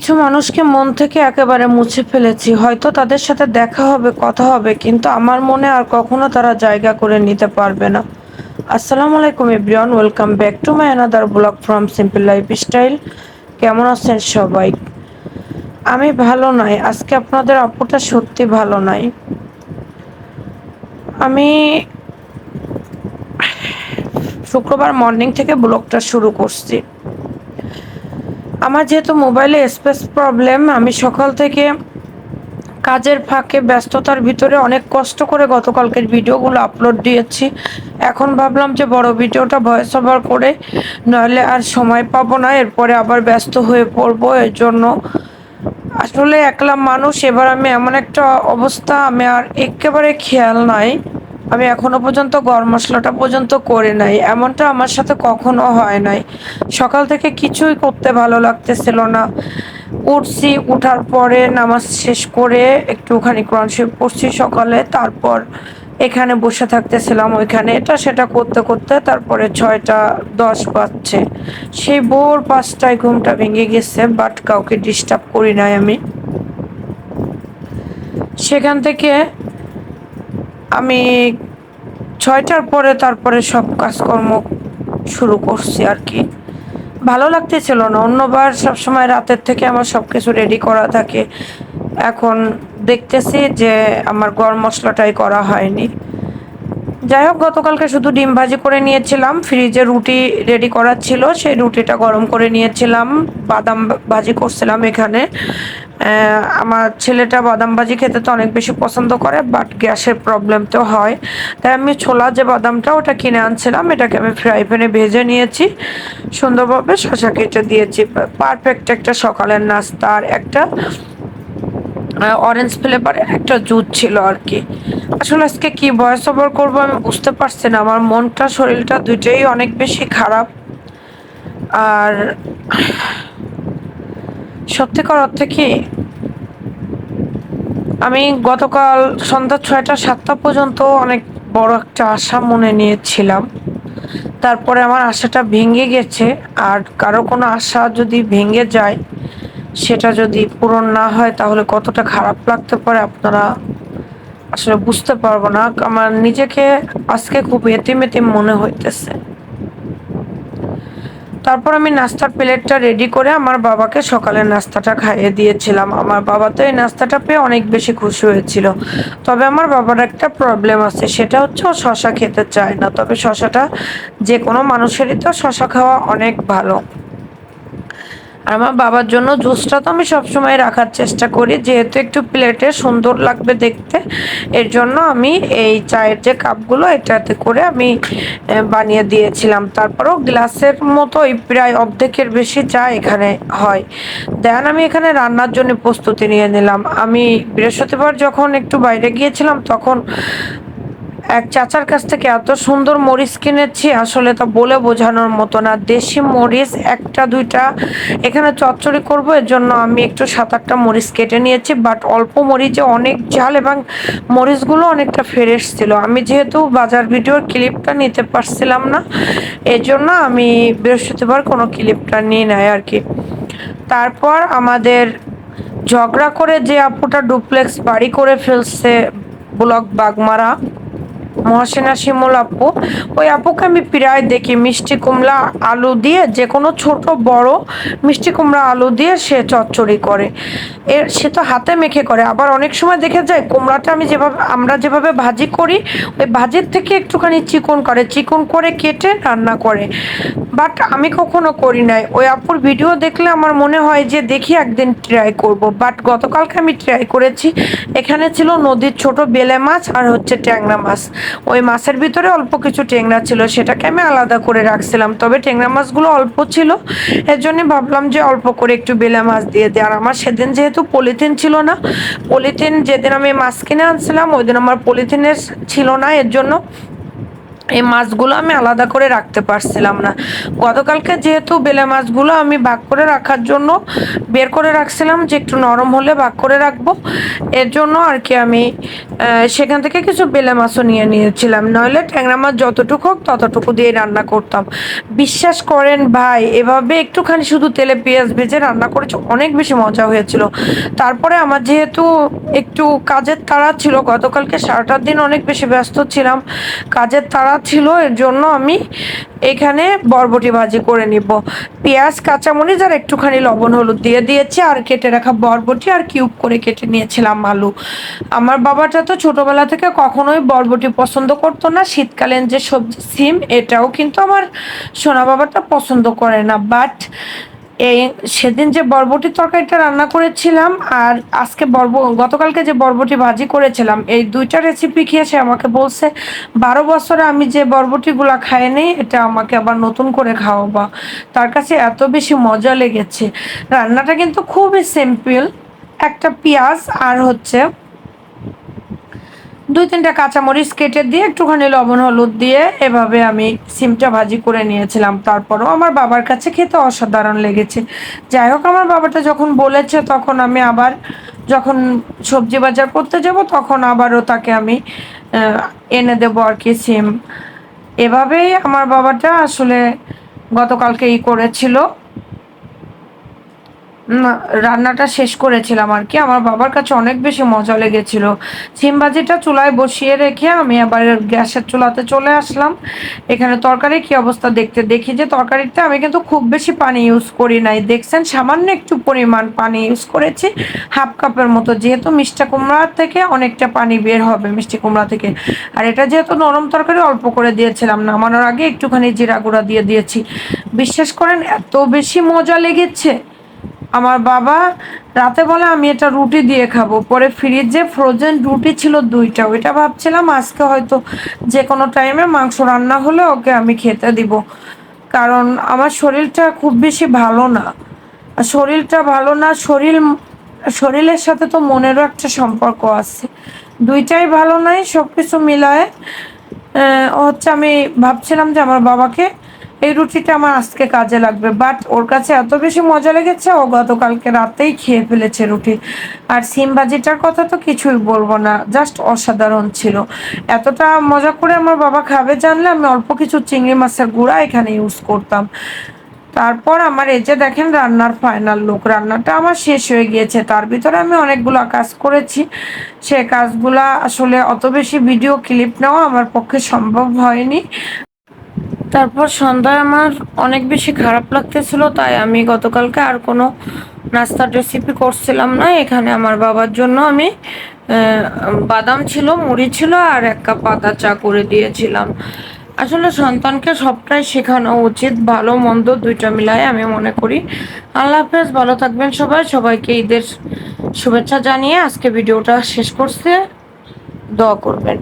কিছু মানুষকে মন থেকে একেবারে মুছে ফেলেছি। হয়তো তাদের সাথে দেখা হবে, কথা হবে, কিন্তু আমার মনে আর কখনো তারা জায়গা করে নিতে পারবে না। আসসালামু আলাইকুম everyone, welcome back to my another blog from simple lifestyle. কেমন আছেন সবাই? আমি ভালো নাই। আজকে আপনাদের আপুটা সত্যি ভালো নাই। আমি শুক্রবার মর্নিং থেকে ব্লগটা শুরু করছি। আমার যেহেতু মোবাইলে স্পেস প্রবলেম, আমি সকাল থেকে কাজের ফাঁকে ব্যস্ততার ভিতরে অনেক কষ্ট করে গতকালকের ভিডিওগুলো আপলোড দিয়েছি। এখন ভাবলাম যে বড় ভিডিওটা ভয়েস ওভার করে, নইলে আর সময় পাবো না, এরপরে আবার ব্যস্ত হয়ে পড়বো। এর জন্য আসলে একলা মানুষ, এবার আমি এমন একটা অবস্থা, আমি আর একেবারে খেয়াল নাই। আমি এখনো পর্যন্ত গরম মশলাটা পর্যন্ত করে নাই। এমনটা আমার সাথে কখনো হয় নাই। সকাল থেকে কিছুই করতে ভালো লাগতেছিল না। উঠছি, উঠার পরে নামাজ শেষ করে একটুখানি কোরআন শরীফ পড়ছি সকালে, তারপর এখানে বসে থাকতেছিলাম, ওইখানে এটা সেটা করতে করতে তারপরে 6টা 10 বাজছে। সেই ভোর 5টায় ঘুমটা ভেঙে গেছে, বাট কাউকে ডিস্টার্ব করি নাই আমি। সেখান থেকে আমি 6টার পরে তারপরে সব কাজকর্ম শুরু করছি আর কি। ভালো লাগতেছিল না। অন্যবার সবসময় রাতের থেকে আমার সবকিছু রেডি করা থাকে। এখন দেখতেছি যে আমার গরম মশলাটাই করা হয়নি। যাই হোক, গতকালকে শুধু ডিম ভাজি করে নিয়েছিলাম। ফ্রিজে রুটি রেডি করা ছিল, সেই রুটিটা গরম করে নিয়েছিলাম। বাদাম ভাজি করছিলাম এখানে। আমার ছেলেটা বাদাম ভাজি খেতে তো অনেক বেশি পছন্দ করে, বাট গ্যাসের প্রবলেম তো হয়। তাই আমি ছোলা যে বাদামটা ওটা কিনে আনছিলাম, এটাকে আমি ফ্রাই প্যানে ভেজে নিয়েছি, সুন্দরভাবে শসা কেটে দিয়েছি। পারফেক্ট একটা সকালের নাস্তা। আর একটা অরেঞ্জ ফ্লেভারের একটা জুস ছিল আর কি। আসলে আজকে কি ভয়েস ওভার করবো আমি বুঝতে পারছি না। আমার মনটা শরীরটা দুইটাই অনেক বেশি খারাপ। আর সত্যিকার অর্থে কি, আমি গতকাল সন্ধ্যা 6টা 7টা পর্যন্ত অনেক বড় একটা আশা মনে নিয়েছিলাম। তারপরে আমার আশাটা ভেঙে গেছে। আর কারো কোনো আশা যদি ভেঙে যায়, সেটা যদি পূরণ না হয়, তাহলে কতটা খারাপ লাগতে পারে আপনারা আসলে বুঝতে পারবো না। আমার নিজেকে আজকে খুব এতিম এতিম মনে হইতেছে। তারপর আমি নাস্তার প্লেটটা রেডি করে আমার বাবাকে সকালের নাস্তাটা খাইয়ে দিয়েছিলাম। আমার বাবা তো এই নাস্তাটা পেয়ে অনেক বেশি খুশি হয়েছিল। তবে আমার বাবার একটা প্রবলেম আছে, সেটা হচ্ছে ও শশা খেতে চায় না। তবে শশাটা যে কোনো মানুষেরই তো শশা খাওয়া অনেক ভালো। আমার বাবার জন্য জুসটা তো আমি সবসময় রাখার চেষ্টা করি, যেহেতু একটু প্লেটে সুন্দর লাগবে দেখতে। এর জন্য আমি এই চায়ের যে কাপগুলো, এটাতে করে আমি বানিয়ে দিয়েছিলাম। তারপরেও গ্লাসের মতোই প্রায় অর্ধেকের বেশি চা এখানে হয়। দেন আমি এখানে রান্নার জন্য প্রস্তুতি নিয়ে নিলাম। আমি বৃহস্পতিবার যখন একটু বাইরে গিয়েছিলাম, তখন এক চাচার কাছ থেকে এত সুন্দর মরিচ কিনেছি, আসলে তা বলে বোঝানোর মতো না। দেশি মরিচ একটা দুইটা এখানে চচ্চড়ি করব, এর জন্য আমি একটু 7-8টা মরিচ কেটে নিয়েছি। বাট অল্প মরিচে অনেক ঝাল, এবং মরিচগুলো অনেকটা ফ্রেশ ছিল। আমি যেহেতু বাজার ভিডিওর ক্লিপটা নিতে পারছিলাম না, এজন্য আমি বৃহস্পতিবার কোনো ক্লিপটা নিয়ে নেয় আর কি। তারপর আমাদের ঝগড়া করে যে আপুটা ডুপ্লেক্স বাড়ি করে ফেলছে ব্লক বাগমারা, মহাসেনা শিমুল আপু, ওই আপুকে আমি প্রায় দেখি মিষ্টি কুমড়া আলু দিয়ে, যে কোনো ছোট বড় মিষ্টি কুমড়া আলু দিয়ে সে চচ্চড়ি করে। সে তো হাতে মেখে করে। আবার অনেক সময় দেখে যায় কুমড়াটা আমরা যেভাবে ভাজি করি, ওই ভাজির থেকে একটুখানি চিকন করে, চিকন করে কেটে রান্না করে। বাট আমি কখনো করি নাই। ওই আপুর ভিডিও দেখলে আমার মনে হয় যে দেখি একদিন ট্রাই করব। বাট গতকালকে আমি ট্রাই করেছি। এখানে ছিল নদীর ছোট বেলে মাছ আর হচ্ছে ট্যাংরা মাছ। ওই মাছের ভিতরে অল্প কিছু ট্যাংরা ছিল, সেটাকে আমি আলাদা করে রাখছিলাম। তবে ট্যাংরা মাছগুলো অল্প ছিল, এর জন্য ভাবলাম যে অল্প করে একটু বেলে মাছ দিয়ে দিই। আর আমার সেদিন যেহেতু পলিথিন ছিল না, পলিথিন যেদিন আমি মাছ কিনে আনছিলাম ওই দিন আমার পলিথিনের ছিল না, এর জন্য এই মাছগুলো আমি আলাদা করে রাখতে পারছিলাম না। গতকালকে যেহেতু বেলে মাছগুলো আমি ভাগ করে রাখার জন্য বের করে রাখছিলাম যে একটু নরম হলে ভাগ করে রাখবো, এর জন্য আর কি আমি সেখান থেকে কিছু বেলে মাছও নিয়ে নিয়েছিলাম, নইলে ট্যাংরা মাছ যতটুকু হোক ততটুকু দিয়ে রান্না করতাম। বিশ্বাস করেন ভাই, এভাবে একটুখানি শুধু তেলে পেঁয়াজ ভেজে রান্না করেছি, অনেক বেশি মজা হয়েছিল। তারপরে আমার যেহেতু একটু কাজের তাড়া ছিল, গতকালকে সারাটা দিন অনেক বেশি ব্যস্ত ছিলাম, কাজের তাড়া ছিল, এর জন্য আমি এখানে বরবটি ভাজি করে নিব। পেঁয়াজ, কাঁচামরিচ আর একটুখানি লবণ হলুদ দিয়ে দিয়েছি, আর কেটে রাখা বরবটি আর কিউব করে কেটে নিয়েছিলাম আলু। আমার বাবাটা তো ছোটবেলা থেকে কখনোই বরবটি পছন্দ করতো না, শীতকালীন যে সবজি সিম এটাও কিন্তু আমার সোনা বাবাটা পছন্দ করে না। বাট এই সেদিন যে বরবটির তরকারিটা রান্না করেছিলাম আর আজকে গতকালকে যে বরবটি ভাজি করেছিলাম, এই দুইটা রেসিপি খেয়ে সে আমাকে বলছে 12 বছরে আমি যে বরবটিগুলা খাই নেই এটা আমাকে আবার নতুন করে খাওয়াবা। তার কাছে এত বেশি মজা লেগেছে। রান্নাটা কিন্তু খুবই সিম্পল, একটা পেঁয়াজ আর হচ্ছে 2-3টা কাঁচামরিচ কেটে দিয়ে একটুখানি লবণ হলুদ দিয়ে এভাবে আমি সিমটা ভাজি করে নিয়েছিলাম। তারপরও আমার বাবার কাছে খেতে অসাধারণ লেগেছে। যাই হোক, আমার বাবাটা যখন বলেছে তখন আমি আবার যখন সবজি বাজার করতে যাব তখন আবারও তাকে আমি এনে দেবো আর কি সিম। এভাবেই আমার বাবাটা আসলে গতকালকে করেছিল, না, রান্নাটা শেষ করেছিলাম আর কি। আমার বাবার কাছে অনেক বেশি মজা লেগেছিল। সিম ভাজিটা চুলায় বসিয়ে রেখে আমি আবার গ্যাসের চুলাতে চলে আসলাম। এখানে তরকারি কি অবস্থা দেখি যে তরকারিতে আমি কিন্তু খুব বেশি পানি ইউজ করি নাই, দেখছেন সামান্য একটু পরিমাণ পানি ইউজ করেছি, হাফ কাপের মতো, যেহেতু মিষ্টি কুমড়া থেকে অনেকটা পানি বের হবে মিষ্টি কুমড়া থেকে। আর এটা যেহেতু নরম তরকারি অল্প করে দিয়েছিলাম, নামানোর আগে একটুখানি জিরা গুঁড়া দিয়ে দিয়েছি। বিশ্বাস করেন এত বেশি মজা লেগেছে। আমার বাবা রাতে বলে আমি এটা রুটি দিয়ে খাবো, পরে ফ্রিজে ফ্রোজেন রুটি ছিল 2টা, ওইটা ভাবছিলাম আজকে হয়তো যে কোনো টাইমে মাংস রান্না হলে ওকে আমি খেতে দিব, কারণ আমার শরীরটা খুব বেশি ভালো না। শরীরটা ভালো না, শরীরের সাথে তো মনেরও একটা সম্পর্ক আছে, দুইটাই ভালো নাই, সবকিছু মিলায় হচ্ছে আমি ভাবছিলাম যে আমার বাবাকে এই রুটিটা আমার আজকে কাজে লাগবে, বাট ওর কাছে এত বেশি মজা লেগেছে ও গতকালকে রাতেই খেয়ে ফেলেছে রুটি। আর সিম ভাজিটার কথা তো কিছুই বলবো না, জাস্ট অসাধারণ ছিল। এতটা মজা করে আমার বাবা খাবে জানলে আমি অল্প কিছু চিংড়ি মাছের গুঁড়া এখানে ইউজ করতাম। তারপর আমার এই যে দেখেন রান্নার ফাইনাল লুক, রান্নাটা আমার শেষ হয়ে গিয়েছে, তার ভিতরে আমি অনেকগুলো কাজ করেছি, সে কাজগুলা আসলে অত বেশি ভিডিও ক্লিপ নেওয়া আমার পক্ষে সম্ভব হয়নি। তারপর সন্ধ্যায় আমার অনেক বেশি খারাপ লাগতেছিল, তাই আমি গতকালকে আর কোনো নাস্তার রেসিপি করছিলাম না। এখানে আমার বাবার জন্য আমি বাদাম ছিল, মুড়ি ছিল আর 1 কাপ আদা চা করে দিয়েছিলাম। আসলে সন্তানকে সবটাই শেখানো উচিত, ভালো মন্দ দুইটা মিলায় আমি মনে করি। আল্লাহ হাফেজ, ভালো থাকবেন সবাই, সবাইকে ঈদের শুভেচ্ছা জানিয়ে আজকে ভিডিওটা শেষ করছে, দোয়া করবেন।